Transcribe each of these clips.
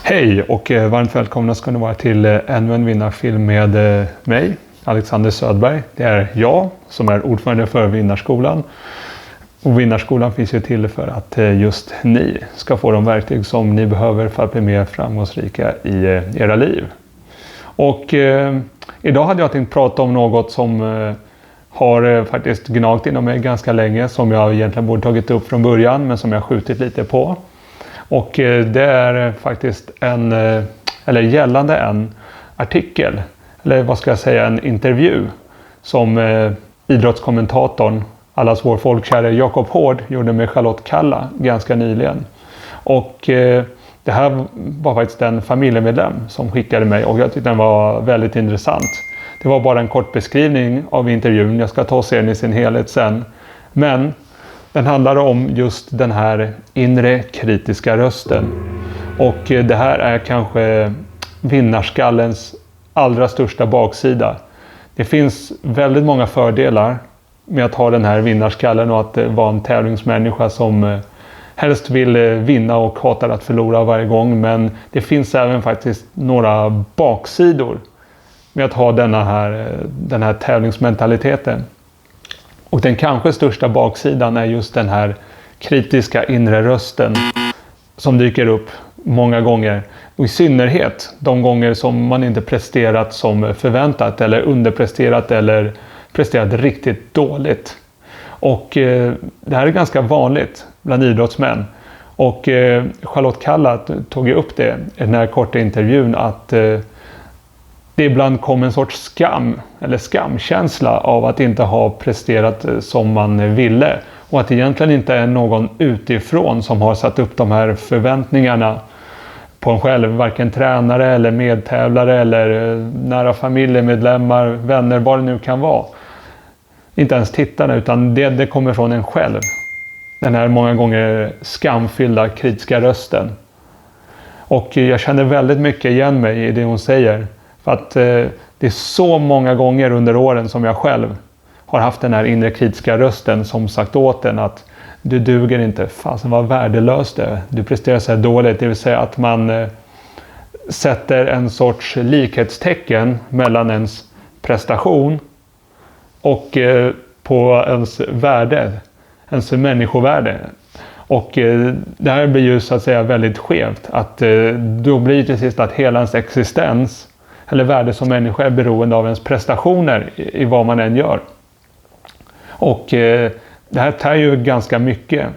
Hej och varmt välkomna ska ni vara till ännu en vinnarfilm med mig, Alexander Södberg. Det är jag som är ordförande för Vinnarskolan. Och Vinnarskolan finns ju till för att just ni ska få de verktyg som ni behöver för att bli mer framgångsrika i era liv. Och idag hade jag tänkt prata om något som har faktiskt gnagt inom mig ganska länge, som jag egentligen borde tagit upp från början men som jag skjutit lite på. Och det är faktiskt gällande en artikel, eller vad ska jag säga, en intervju som idrottskommentatorn, allas vår folkkäre Jakob Hård gjorde med Charlotte Kalla ganska nyligen. Och det här var faktiskt en familjemedlem som skickade mig och jag tyckte den var väldigt intressant. Det var bara en kort beskrivning av intervjun, jag ska ta och se den i sin helhet sen. Men den handlar om just den här inre kritiska rösten. Och det här är kanske vinnarskallens allra största baksida. Det finns väldigt många fördelar med att ha den här vinnarskallen och att vara en tävlingsmänniska som helst vill vinna och hatar att förlora varje gång. Men det finns även faktiskt några baksidor med att ha den här tävlingsmentaliteten. Och den kanske största baksidan är just den här kritiska inre rösten som dyker upp många gånger. Och i synnerhet de gånger som man inte presterat som förväntat eller underpresterat eller presterat riktigt dåligt. Och det här är ganska vanligt bland idrottsmän. Och Charlotte Kalla tog upp det i den här korta intervjun att det ibland kom en sorts skam eller skamkänsla av att inte ha presterat som man ville. Och att det egentligen inte är någon utifrån som har satt upp de här förväntningarna på en själv. Varken tränare eller medtävlare eller nära familjemedlemmar, vänner, vad det nu kan vara. Inte ens tittarna, utan det kommer från en själv. Den här många gånger skamfyllda kritiska rösten. Och jag känner väldigt mycket igen mig i det hon säger. För att det är så många gånger under åren som jag själv har haft den här inre kritiska rösten som sagt åt en att du duger inte, fasen vad värdelöst det är. Du presterar så här dåligt. Det vill säga att man sätter en sorts likhetstecken mellan ens prestation och på ens värde, ens människovärde. Och det här blir ju så att säga väldigt skevt. Att då blir det till sist att hela ens existens eller värde som människa är beroende av ens prestationer i vad man än gör. Och det här tar ju ganska mycket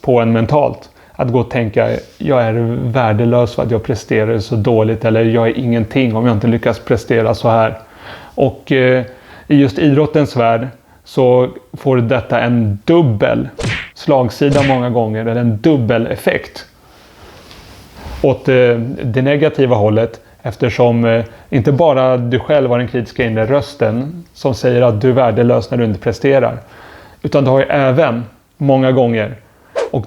på en mentalt. Att gå och tänka, jag är värdelös för att jag presterar så dåligt. Eller jag är ingenting om jag inte lyckas prestera så här. Och i just idrottens värld så får detta en dubbel slagsida många gånger. Eller en dubbel effekt. Åt det negativa hållet. Eftersom inte bara du själv har den kritiska inre rösten som säger att du är värdelös när du inte presterar. Utan du har ju även många gånger. Och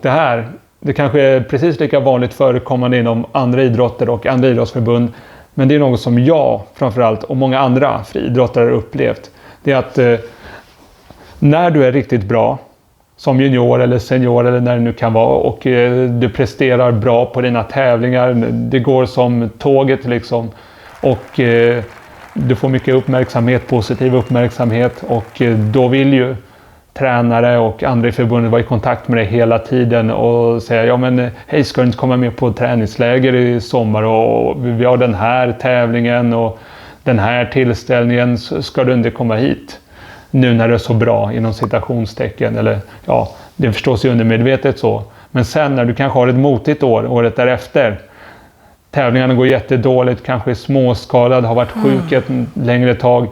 det kanske är precis lika vanligt förekommande inom andra idrotter och andra idrottsförbund. Men det är något som jag framförallt och många andra friidrottare har upplevt. Det är att när du är riktigt bra som junior eller senior eller när det nu kan vara och du presterar bra på dina tävlingar, det går som tåget liksom och du får mycket uppmärksamhet, positiv uppmärksamhet och då vill ju tränare och andra i förbundet vara i kontakt med dig hela tiden och säga ja men hej, ska du inte komma med på träningsläger i sommar och vi har den här tävlingen och den här tillställningen, ska du inte komma hit nu när det är så bra inom citationstecken eller ja, det förstås ju undermedvetet så. Men sen när du kanske har ett motigt året därefter, tävlingarna går jättedåligt, kanske är småskadad, har varit sjuk ett längre tag,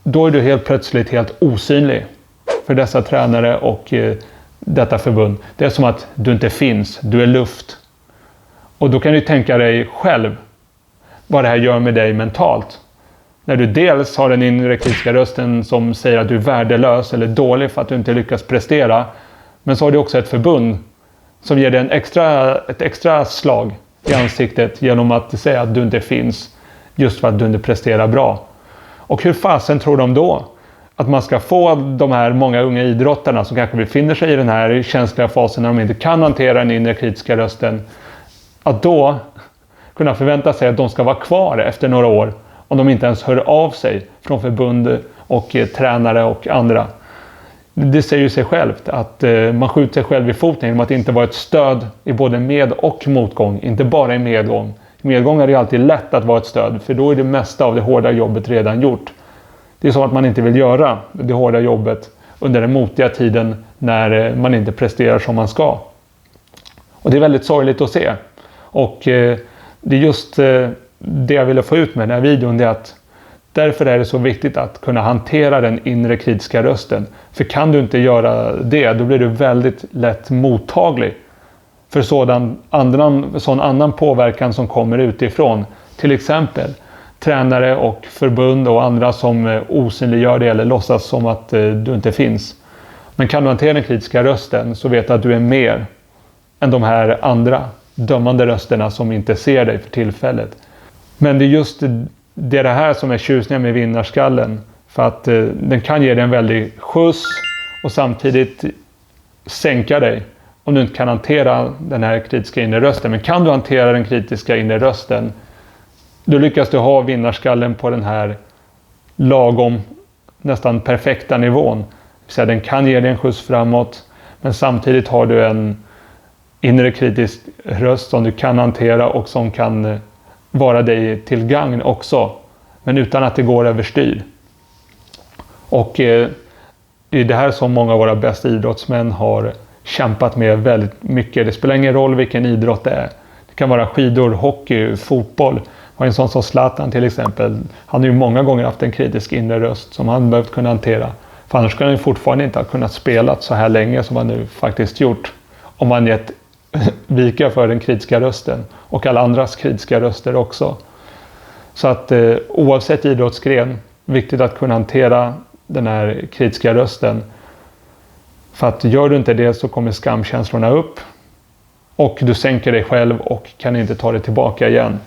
då är du helt plötsligt helt osynlig för dessa tränare och detta förbund. Det är som att du inte finns, du är luft. Och då kan du tänka dig själv vad det här gör med dig mentalt. När du dels har den inre kritiska rösten som säger att du är värdelös eller dålig för att du inte lyckas prestera. Men så har du också ett förbund som ger dig ett extra slag i ansiktet genom att säga att du inte finns just för att du inte presterar bra. Och hur fasen tror de då att man ska få de här många unga idrottarna som kanske befinner sig i den här känsliga fasen när de inte kan hantera den inre kritiska rösten, att då kunna förvänta sig att de ska vara kvar efter några år om de inte ens hör av sig från förbund och tränare och andra. Det säger ju sig självt att man skjuter sig själv i foten genom att inte vara ett stöd i både med- och motgång, inte bara i medgång. I medgång är det alltid lätt att vara ett stöd, för då är det mesta av det hårda jobbet redan gjort. Det är så att man inte vill göra det hårda jobbet under den motiga tiden när man inte presterar som man ska. Och det är väldigt sorgligt att se. Och det är just det jag ville få ut med den här videon, det är att därför är det så viktigt att kunna hantera den inre kritiska rösten. För kan du inte göra det, då blir du väldigt lätt mottaglig för sån annan påverkan som kommer utifrån. Till exempel tränare och förbund och andra som osynliggör det eller låtsas som att du inte finns. Men kan du hantera den kritiska rösten så vet du att du är mer än de här andra dömande rösterna som inte ser dig för tillfället. Men det är just det här som är tjusningen med vinnarskallen. För att den kan ge dig en väldig skjuts och samtidigt sänka dig om du inte kan hantera den här kritiska inre rösten. Men kan du hantera den kritiska inre rösten, då lyckas du ha vinnarskallen på den här lagom, nästan perfekta nivån. Så den kan ge dig en skjuts framåt, men samtidigt har du en inre kritisk röst som du kan hantera och som kan vara dig till gagn också, men utan att det går överstyr. Och det är det här som många av våra bästa idrottsmän har kämpat med väldigt mycket. Det spelar ingen roll vilken idrott det är. Det kan vara skidor, hockey, fotboll. Och en sån som Zlatan till exempel, han har ju många gånger haft en kritisk inre röst som han behövt kunna hantera. För annars skulle han ju fortfarande inte ha kunnat spela så här länge som han nu faktiskt gjort. Om han gett vika för den kritiska rösten och alla andras kritiska röster också. Så att oavsett idrottsgren, viktigt att kunna hantera den här kritiska rösten. För att gör du inte det så kommer skamkänslorna upp och du sänker dig själv och kan inte ta det tillbaka igen.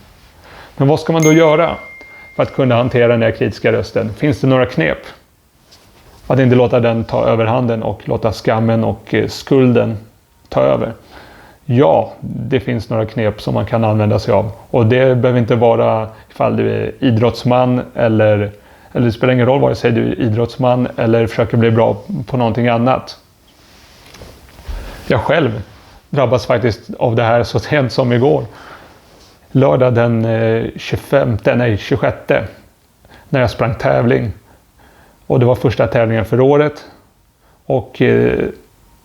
Men vad ska man då göra för att kunna hantera den här kritiska rösten? Finns det några knep? Att inte låta den ta överhanden och låta skammen och skulden ta över. Ja, det finns några knep som man kan använda sig av. Och det behöver inte vara ifall du är idrottsman eller det spelar ingen roll vare sig du är idrottsman eller försöker bli bra på någonting annat. Jag själv drabbas faktiskt av det här så sent som igår. Lördag den 26 när jag sprang tävling. Och det var första tävlingen för året. Och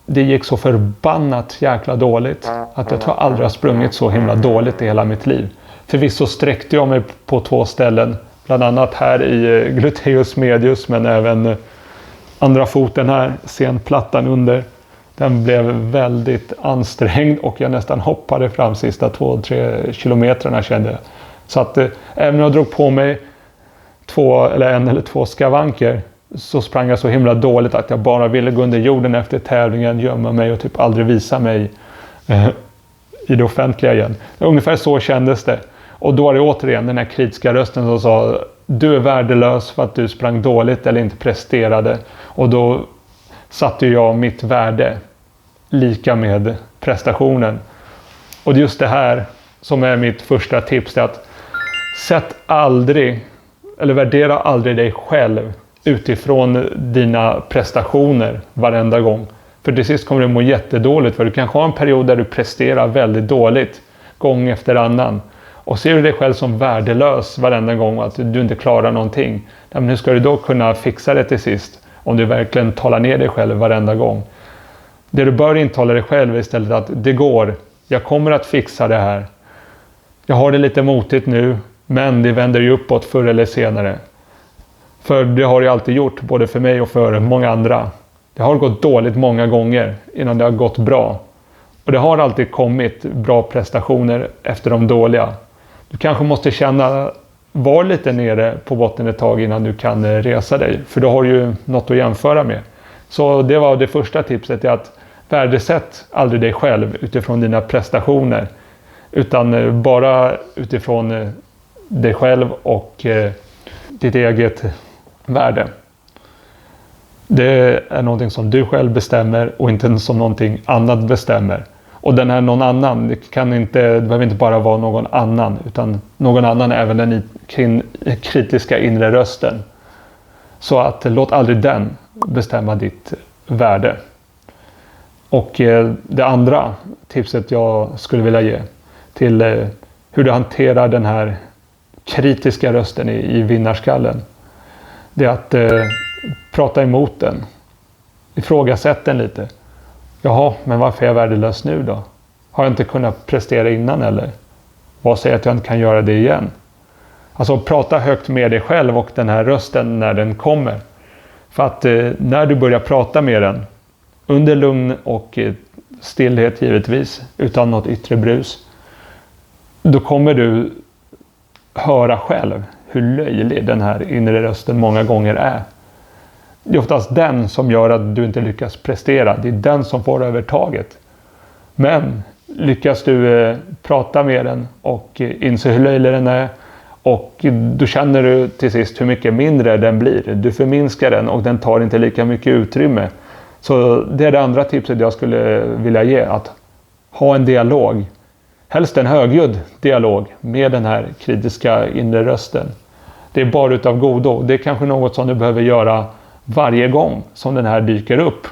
det gick så förbannat jäkla dåligt att jag tror jag aldrig har sprungit så himla dåligt i hela mitt liv. Förvisso sträckte jag mig på 2 ställen. Bland annat här i gluteus medius, men även andra foten här, senplattan under. Den blev väldigt ansträngd och jag nästan hoppade fram sista 2-3 kilometrarna kände jag. Så att även om jag drog på mig 1 eller 2 skavanker så sprang jag så himla dåligt att jag bara ville gå under jorden efter tävlingen, gömma mig och typ aldrig visa mig i det offentliga igen. Ungefär så kändes det. Och då var det återigen den här kritiska rösten som sa: du är värdelös för att du sprang dåligt eller inte presterade. Och då satte jag mitt värde lika med prestationen. Och det är just det här som är mitt första tips. Det är att värdera aldrig dig själv utifrån dina prestationer varenda gång. För till sist kommer du må jättedåligt, för du kanske har en period där du presterar väldigt dåligt gång efter annan. Och ser du dig själv som värdelös varenda gång att du inte klarar någonting, men hur ska du då kunna fixa det till sist om du verkligen talar ner dig själv varenda gång? Det du bör intala dig själv istället att det går, jag kommer att fixa det här. Jag har det lite motigt nu, men det vänder ju uppåt förr eller senare. För det har det alltid gjort, både för mig och för många andra. Det har gått dåligt många gånger innan det har gått bra. Och det har alltid kommit bra prestationer efter de dåliga. Du kanske måste var lite nere på botten ett tag innan du kan resa dig. För då har du ju något att jämföra med. Så det var det första tipset, är att värdesätt aldrig dig själv utifrån dina prestationer. Utan bara utifrån dig själv och ditt eget värde. Det är någonting som du själv bestämmer och inte som någonting annat bestämmer. Och den här någon annan, det behöver inte bara vara någon annan, utan någon annan är även den kritiska inre rösten. Så att låt aldrig den bestämma ditt värde. Och det andra tipset jag skulle vilja ge till hur du hanterar den här kritiska rösten i vinnarskallen, det är att prata emot den. Ifrågasätt den lite. Jaha, men varför är jag värdelös nu då? Har jag inte kunnat prestera innan eller? Vad säger att jag inte kan göra det igen? Alltså prata högt med dig själv och den här rösten när den kommer. För att när du börjar prata med den, under lugn och stillhet givetvis, utan något yttre brus, då kommer du höra själv hur löjlig den här inre rösten många gånger är. Det är oftast den som gör att du inte lyckas prestera. Det är den som får övertaget. Men lyckas du prata med den och inse hur löjlig den är, och då känner du till sist hur mycket mindre den blir. Du förminskar den och den tar inte lika mycket utrymme. Så det är det andra tipset jag skulle vilja ge. Att ha en dialog. Helst en högljudd dialog med den här kritiska inre rösten. Det är bara utav godo. Det är kanske något som du behöver göra varje gång som den här dyker upp.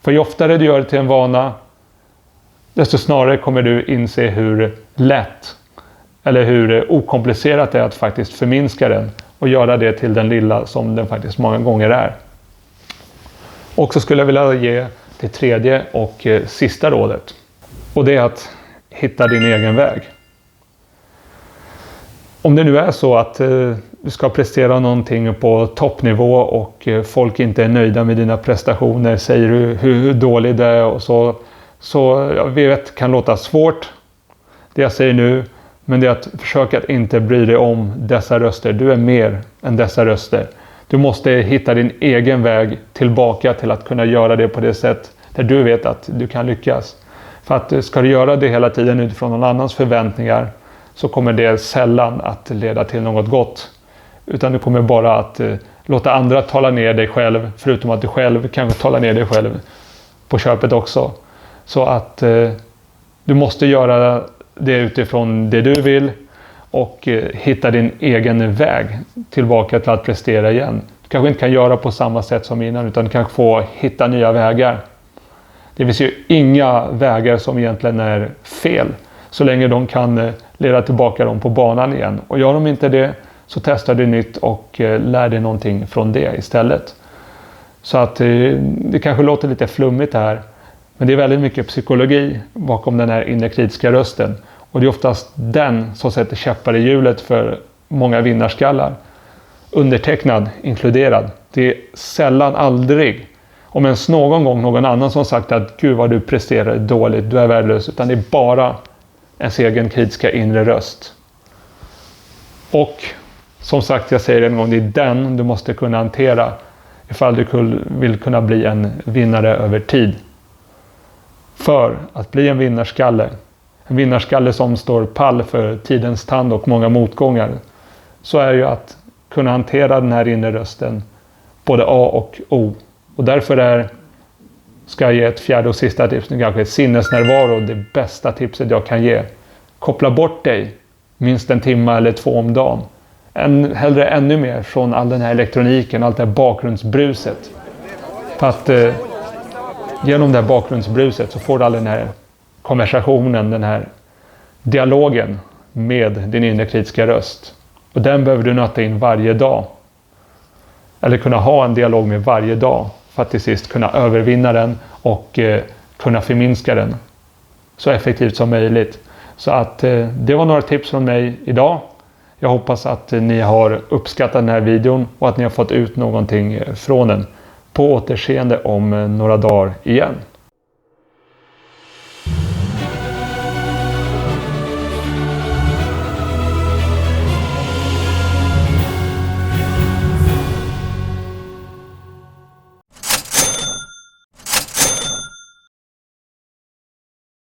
För ju oftare du gör det till en vana, desto snarare kommer du inse hur lätt eller hur okomplicerat det är att faktiskt förminska den och göra det till den lilla som den faktiskt många gånger är. Och så skulle jag vilja ge det tredje och sista rådet. Och det är att hitta din egen väg. Om det nu är så att du ska prestera någonting på toppnivå och folk inte är nöjda med dina prestationer, säger du hur dålig det är och så jag vet kan låta svårt det jag säger nu, men det är att försöka att inte bry dig om dessa röster. Du är mer än dessa röster. Du måste hitta din egen väg tillbaka till att kunna göra det på det sätt där du vet att du kan lyckas. För att ska du göra det hela tiden utifrån någon annans förväntningar, så kommer det sällan att leda till något gott. Utan du kommer bara att låta andra tala ner dig själv, förutom att du själv kanske talar ner dig själv på köpet också. Så att du måste göra det utifrån det du vill och hitta din egen väg tillbaka till att prestera igen. Du kanske inte kan göra på samma sätt som innan, utan du kanske får hitta nya vägar. Det finns ju inga vägar som egentligen är fel, så länge de kan leda tillbaka dem på banan igen. Och gör de inte det, så testar du nytt och lär dig någonting från det istället. Så att det kanske låter lite flummigt här, men det är väldigt mycket psykologi bakom den här inre kritiska rösten. Och det är oftast den som sätter käppar i hjulet för många vinnarskallar. Undertecknad, inkluderad. Det är sällan, aldrig, om ens någon gång någon annan som sagt att gud vad du presterar dåligt, du är värdelös. Utan det är bara ens egen kritiska inre röst. Och som sagt, jag säger en gång, det är den du måste kunna hantera ifall du vill kunna bli en vinnare över tid. För att bli en vinnarskalle som står pall för tidens tand och många motgångar, så är ju att kunna hantera den här inre rösten både A och O. Och därför ska jag ge ett fjärde och sista tips, nu kanske sinnesnärvaro, det bästa tipset jag kan ge. Koppla bort dig minst en timme eller 2 om dagen. Hellre ännu mer från all den här elektroniken, allt det här bakgrundsbruset. För att genom det här bakgrundsbruset så får du all den här konversationen, den här dialogen med din inre kritiska röst. Och den behöver du nöta in varje dag. Eller kunna ha en dialog med varje dag för att till sist kunna övervinna den och kunna förminska den så effektivt som möjligt. Så att det var några tips från mig idag. Jag hoppas att ni har uppskattat den här videon och att ni har fått ut någonting från den. På återseende om några dagar igen.